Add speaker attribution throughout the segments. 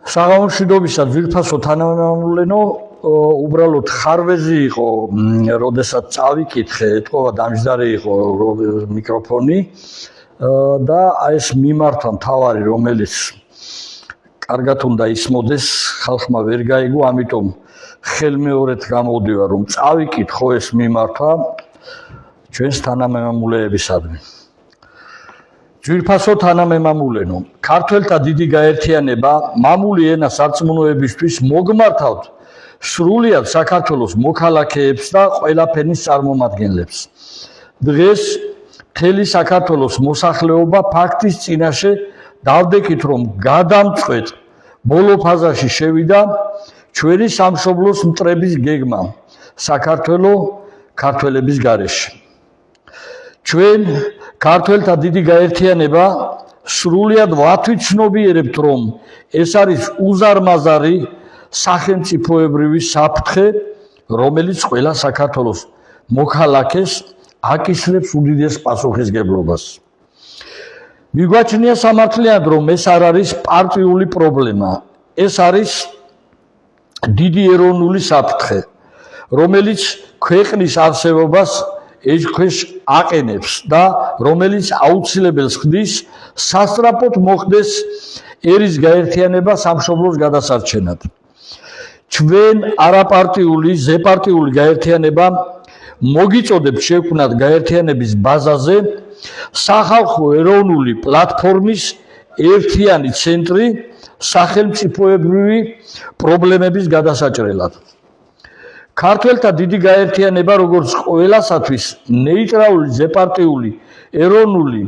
Speaker 1: საღამოშიდობისა ძვირფასო თანამემამულენო უბრალოდ ხარვეზი იყო, როდესაც წავიკითხე, ეთქობა დამჯდარი იყო მიკროფონი და ეს მიმართვა მთავარი, რომელიც კარგად უნდა ისმოდეს, ხალხმა ვერ გაიგო, ამიტომ ხელმეორედ გამოვდივარ, რომ წავიკითხო ეს მიმართვა ჩვენს თანამემამულეებისადმი. ძვირფასო თანამემამულენო, ქართველთა დიდი გაერთიანება მამული ენას სარწმუნოებისთვის მოგმართავთ სრულიად საქართველოს მოქალაქეებს და ყველაფენის წარმომადგენლებს. დღეს მთელი საქართველოს მოსახლეობა ფაქტის წინაშე დავდექით, რომ გადამწყვეტ ბოლო ფაზაში შევიდა ჩვენი სამშობლოს მტრების გეგმა ქართველების გარეშე. ჩვენ ქართველთა დიდი გაერთიანება სრულიად ვათვითცნობიერებთ, რომ ეს არის უზარმაზარი სახელმწიფოებრივი საფრთხე, რომელიც ყველა საქართველოს მოქალაქეს აკისრებს უდიდეს პასუხისგებლობას. მიგვაჩნია სამართლიანად, რომ ეს არ არის პარტიული პრობლემა, ეს არის დიდი ეროვნული საფრთხე, რომელიც ქვეყნის არსებობას ეჭქვეშ აყენებს და რომელიც აუცილებელს ხდის სასწრაფოდ მოხდეს ერის გაერთიანება სამშობლოს გადასარჩენად. ჩვენ არაპარტიული, ზეპარტიული გაერთიანება მოგიწოდებთ შევქმნათ გაერთიანების ბაზაზე სახალხო ეროვნული პლატფორმის ერთიანი ცენტრი სახელმწიფოებრივი პრობლემების გადასაჭრელად. ქართველთა დიდი გაერთიანება, როგორც ყველასათვის ნეიტრალური ზეპარტიული ეროვნული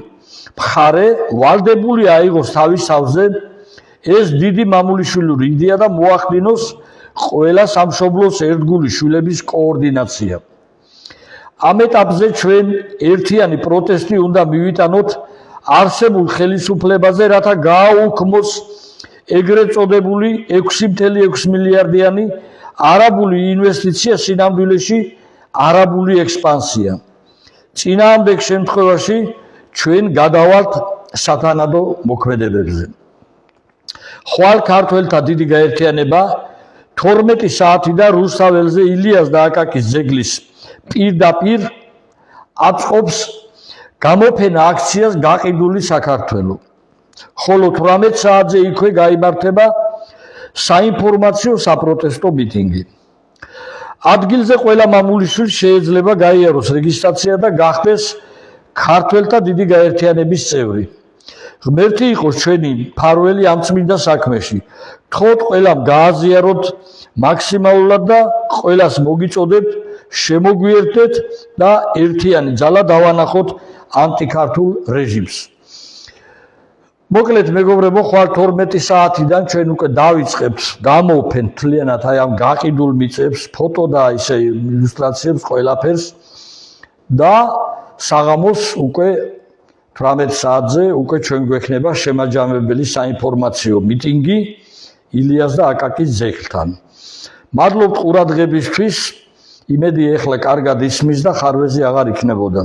Speaker 1: მხარე, ვალდებული აიღოს თავის თავზე ეს დიდი მამულიშვილური იდეა და მოახდინოს ყველა სამშობლოს ერთგული შვილების კოორდინაცია. ამ ეტაპზე ჩვენ ერთიანი პროტესტი უნდა მივიტანოთ არსებულ ხელისუფლებაზე, რათა გააუქმოს ეგრეთ წოდებული 6.6 მილიარდიანი არაბული ინვესტიცია სინამდვილეში არაბული ექსპანსია. წინააღმდეგ შემთხვევაში ჩვენ გადავალთ სათანადო მოქმედებებზე. ხვალ ქართველთა დიდი გაერთიანება 12 საათიდან რუსთაველზე ილიას და აკაკის ძეგლის პირდაპირ აწყობს გამოფენა აქციას გაყიდული საქართველო. ხოლო 18 საათზე იქვე გაიმართება საინფორმაციო საპროტესტო მიტინგი. ადგილზე ყველა მამულიშვილს შეიძლება გაიაროს რეგისტრაცია და გახდეს ქართველთა დიდი გაერთიანების წევრი. ღმერთი იყოს ჩვენი მფარველი ამ წმინდა საქმეში. გთხოვთ ყველამ გააზიაროთ მაქსიმალურად და ყველას მოგიწოდებთ შემოგვიერთდეთ და ერთიანი ძალა დავანახოთ ანტიქართულ რეჟიმს. მოკლედ მეგობრებო, ხვალ 12 საათიდან ჩვენ უკვე დავიწყებთ გამოვფენთ მთლიანად აი ამ გაყიდულ მიწებს, ფოტო და ისე ილუსტრაციებს ყველაფერს და საღამოს უკვე 18 საათზე უკვე ჩვენ გვექნება შემაჯამებელი საინფორმაციო მიტინგი ილიას და აკაკის ძეგლთან. მადლობთ ყურადღებისთვის. იმედი ეხლა კარგად ისმის და ხარვეზი აღარ იქნებოდა.